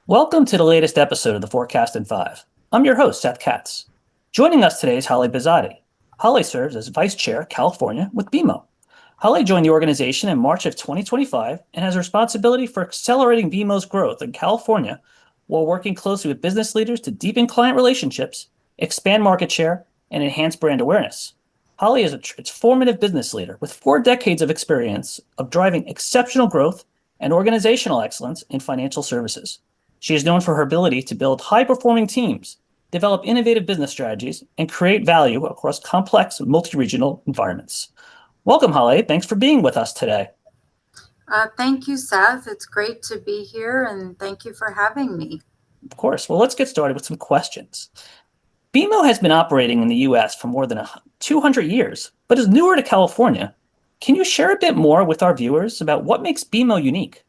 Welcome to the latest episode of the Forecast in 5. I'm your host, Seth Katz. Joining us today is Halé Behzadi. Halé serves as Vice Chair, California, with BMO. Halé joined the organization in March of 2025 and has responsibility for accelerating BMO's growth in California while working closely with business leaders to deepen client relationships, expand market share, and enhance brand awareness. Halé is a transformative business leader with 4 decades of experience of driving exceptional growth and organizational excellence in financial services. She is known for her ability to build high-performing teams, develop innovative business strategies, and create value across complex multi-regional environments. Welcome, Halé. Thanks for being with us today. Thank you, Seth. It's great to be here, and thank you for having me. Of course. Well, let's get started with some questions. BMO has been operating in the U.S. for more than 200 years, but is newer to California. Can you share a bit more with our viewers about what makes BMO unique?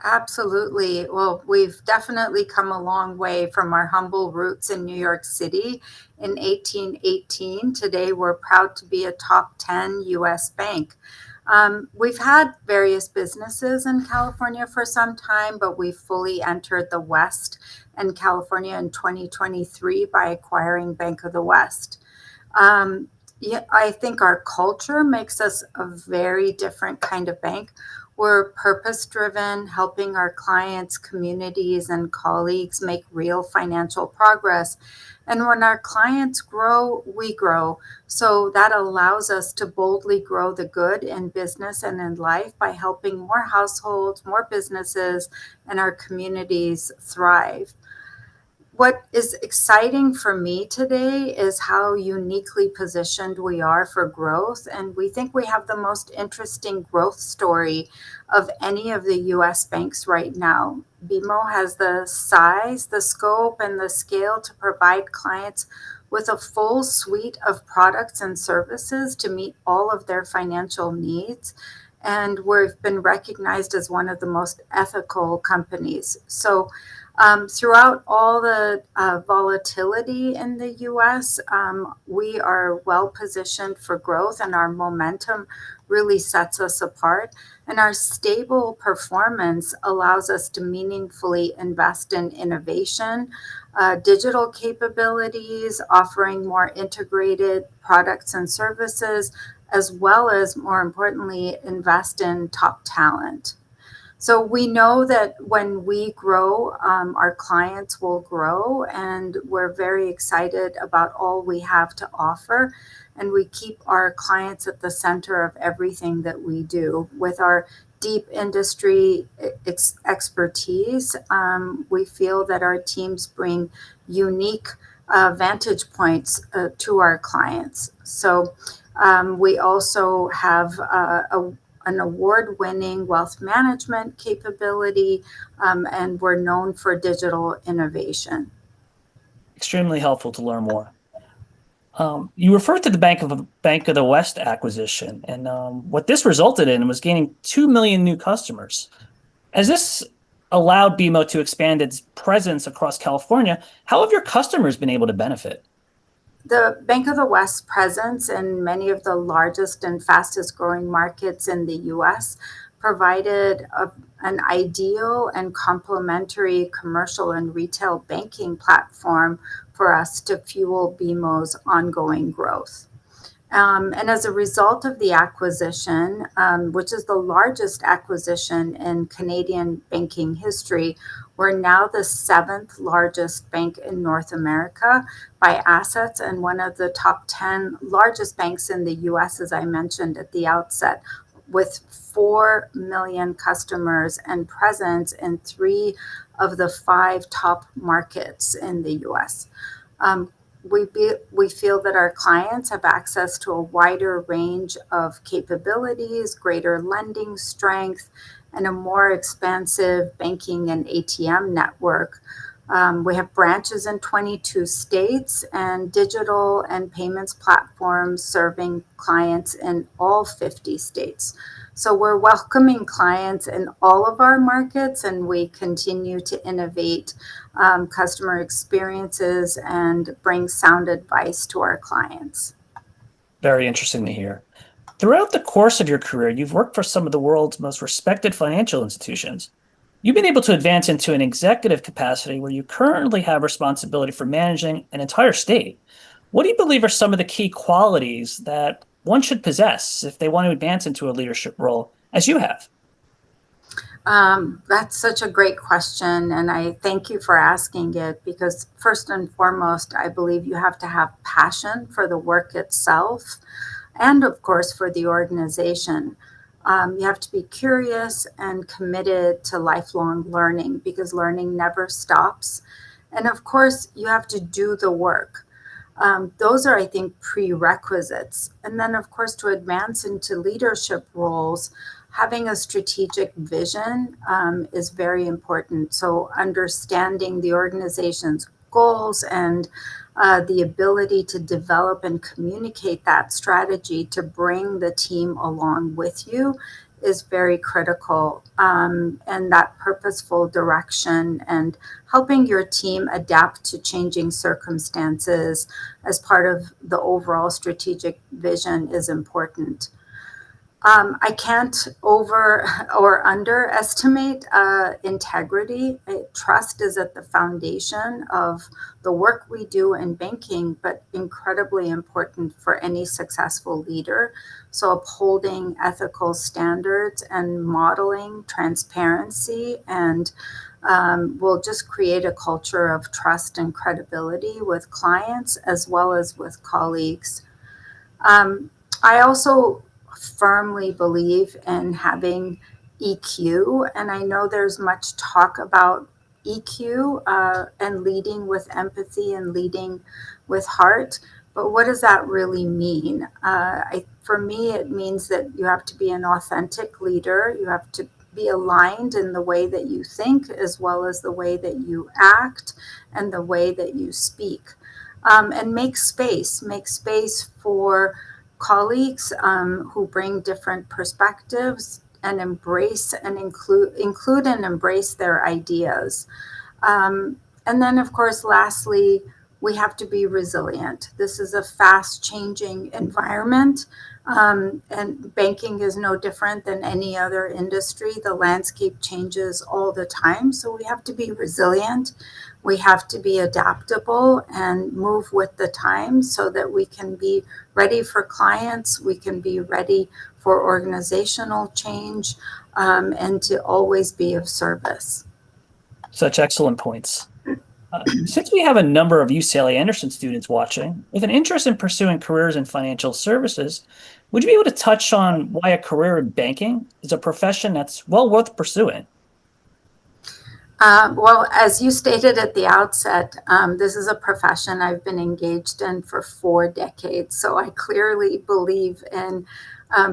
Absolutely. Well, we've definitely come a long way from our humble roots in New York City in 1818. Today, we're proud to be a top 10 U.S. bank. We've had various businesses in California for some time, but we fully entered the West and California in 2023 by acquiring Bank of the West. Yeah, I think our culture makes us a very different kind of bank. We're purpose driven, helping our clients, communities, and colleagues make real financial progress. And when our clients grow, we grow. So that allows us to boldly grow the good in business and in life by helping more households, more businesses, and our communities thrive. What is exciting for me today is how uniquely positioned we are for growth. And we think we have the most interesting growth story of any of the US banks right now. BMO has the size, the scope, and the scale to provide clients with a full suite of products and services to meet all of their financial needs. And we've been recognized as one of the most ethical companies. Throughout all the volatility in the US, we are well positioned for growth, and our momentum really sets us apart. And our stable performance allows us to meaningfully invest in innovation, digital capabilities, offering more integrated products and services, as well as, more importantly, invest in top talent. So we know that when we grow, our clients will grow, and we're very excited about all we have to offer. And we keep our clients at the center of everything that we do. With our deep industry expertise, we feel that our teams bring unique vantage points to our clients. We also have an award-winning wealth management capability, and we're known for digital innovation. Extremely helpful to learn more. You referred to the Bank of the West acquisition, and what this resulted in was gaining 2 million new customers. As this allowed BMO to expand its presence across California, how have your customers been able to benefit? The Bank of the West presence in many of the largest and fastest growing markets in the US provided an ideal and complementary commercial and retail banking platform for us to fuel BMO's ongoing growth. And as a result of the acquisition, which is the largest acquisition in Canadian banking history, we're now the seventh largest bank in North America by assets and one of the top 10 largest banks in the US, as I mentioned at the outset, with 4 million customers and presence in 3 of the 5 top markets in the US. We feel that our clients have access to a wider range of capabilities, greater lending strength, and a more expansive banking and ATM network. We have branches in 22 states and digital and payments platforms serving clients in all 50 states. So we're welcoming clients in all of our markets, and we continue to innovate customer experiences and bring sound advice to our clients. Very interesting to hear. Throughout the course of your career, you've worked for some of the world's most respected financial institutions. You've been able to advance into an executive capacity where you currently have responsibility for managing an entire state. What do you believe are some of the key qualities that one should possess if they want to advance into a leadership role, as you have? That's such a great question, and I thank you for asking it because, first and foremost, I believe you have to have passion for the work itself and, of course, for the organization. You have to be curious and committed to lifelong learning because learning never stops. And, of course, you have to do the work. Those are, I think, prerequisites. And then, of course, to advance into leadership roles, having a strategic vision is very important. So, understanding the organization's goals and the ability to develop and communicate that strategy to bring the team along with you is very critical. And that purposeful direction and helping your team adapt to changing circumstances as part of the overall strategic vision is important. I can't over or underestimate integrity. Trust is at the foundation of the work we do in banking, but incredibly important for any successful leader. So, upholding ethical standards and modeling transparency and will just create a culture of trust and credibility with clients as well as with colleagues. Um, I also firmly believe in having EQ, and I know there's much talk about EQ and leading with empathy and leading with heart. But what does that really mean? For me, it means that you have to be an authentic leader. You have to be aligned in the way that you think, as well as the way that you act and the way that you speak. And make space for colleagues who bring different perspectives and embrace and include and embrace their ideas. And then, of course, lastly, we have to be resilient. This is a fast changing environment, and banking is no different than any other industry. The landscape changes all the time. So we have to be resilient. We have to be adaptable and move with the times so that we can be ready for clients, we can be ready for organizational change, and to always be of service. Such excellent points. Since we have a number of UCLA Anderson students watching with an interest in pursuing careers in financial services, would you be able to touch on why a career in banking is a profession that's well worth pursuing? Well, as you stated at the outset, this is a profession I've been engaged in for 4 decades. So I clearly believe in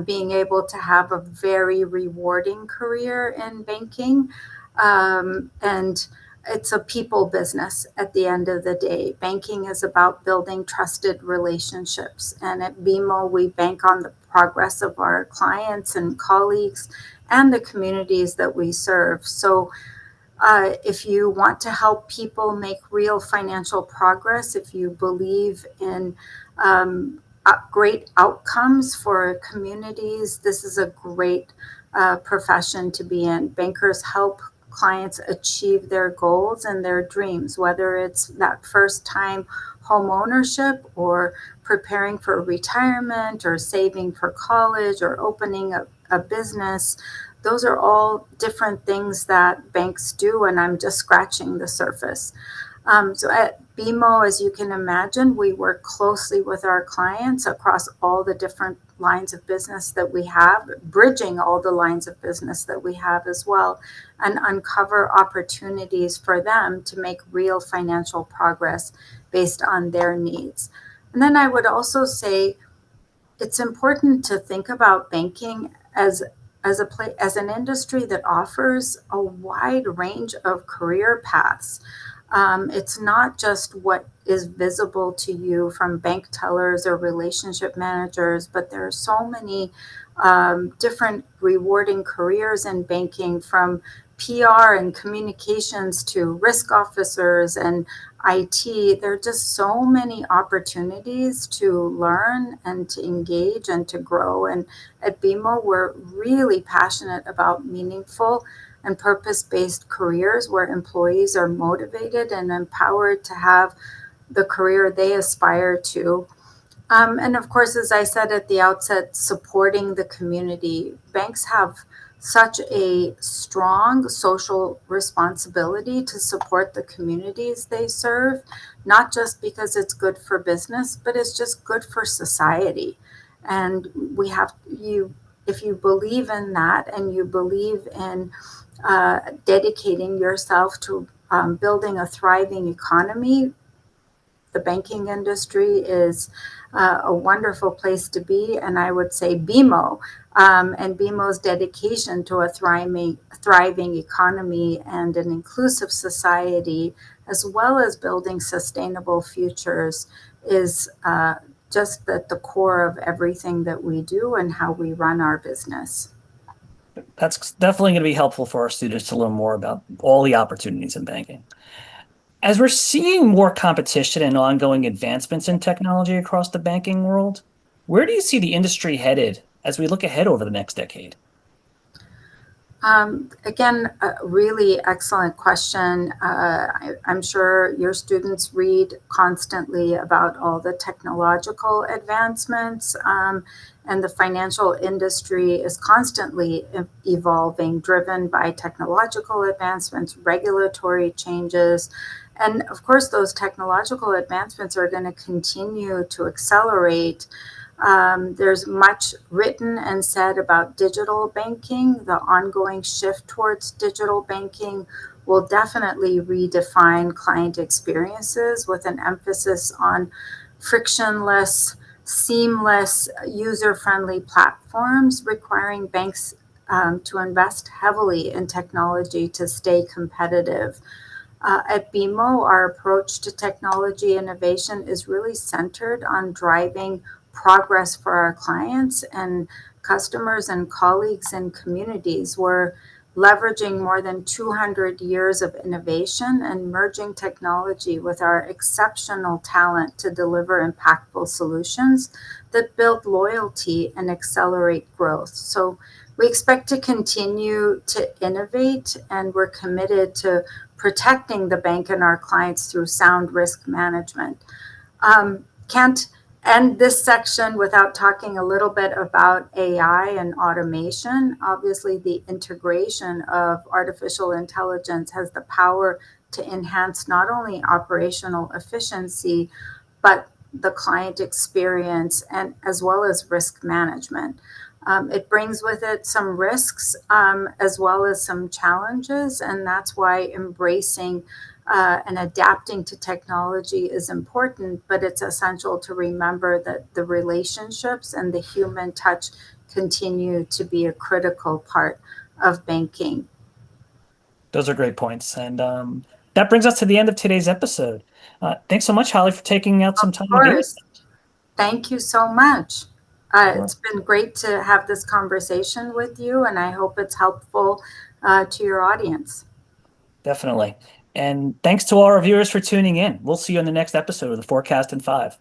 being able to have a very rewarding career in banking. And it's a people business at the end of the day. Banking is about building trusted relationships. And at BMO, we bank on the progress of our clients and colleagues and the communities that we serve. So if you want to help people make real financial progress, if you believe in great outcomes for communities, this is a great profession to be in. Bankers help clients achieve their goals and their dreams, whether it's that first time home ownership or preparing for retirement or saving for college or opening a business. Those are all different things that banks do, and I'm just scratching the surface. So at BMO, as you can imagine, we work closely with our clients across all the different lines of business that we have, bridging all the lines of business that we have as well, and uncover opportunities for them to make real financial progress based on their needs. And then I would also say it's important to think about banking as an industry that offers a wide range of career paths. It's not just what is visible to you from bank tellers or relationship managers, but there are so many different rewarding careers in banking, from PR and communications to risk officers and IT. There are just so many opportunities to learn and to engage and to grow. And at BMO, we're really passionate about meaningful and purpose-based careers where employees are motivated and empowered to have the career they aspire to. And of course, as I said at the outset, supporting the community. Banks have such a strong social responsibility to support the communities they serve, not just because it's good for business, but it's just good for society. And we have you, if you believe in that and you believe in dedicating yourself to building a thriving economy, the banking industry is a wonderful place to be. And I would say BMO and BMO's dedication to a thriving economy and an inclusive society, as well as building sustainable futures, is just at the core of everything that we do and how we run our business. That's definitely going to be helpful for our students to learn more about all the opportunities in banking. As we're seeing more competition and ongoing advancements in technology across the banking world, where do you see the industry headed as we look ahead over the next decade? Again, a really excellent question. I'm sure your students read constantly about all the technological advancements, and the financial industry is constantly evolving, driven by technological advancements, regulatory changes. And of course, those technological advancements are going to continue to accelerate. There's much written and said about digital banking. The ongoing shift towards digital banking will definitely redefine client experiences with an emphasis on frictionless, seamless, user friendly platforms, requiring banks to invest heavily in technology to stay competitive. At BMO, our approach to technology innovation is really centered on driving progress for our clients and customers and colleagues and communities. We're leveraging more than 200 years of innovation and merging technology with our exceptional talent to deliver impactful solutions that build loyalty and accelerate growth. So we expect to continue to innovate, and we're committed to protecting the bank and our clients through sound risk management. Can't end this section without talking a little bit about AI and automation. Obviously, the integration of artificial intelligence has the power to enhance not only operational efficiency, but the client experience and as well as risk management. It brings with it some risks as well as some challenges, and that's why embracing and adapting to technology is important, but it's essential to remember that the relationships and the human touch continue to be a critical part of banking. Those are great points. And that brings us to the end of today's episode. Thanks so much, Holly, for taking out Of some time to be with course, thank you so much. us. It's been great to have this conversation with you, and I hope it's helpful to your audience. Definitely. And thanks to all our viewers for tuning in. We'll see you in the next episode of the Forecast in 5.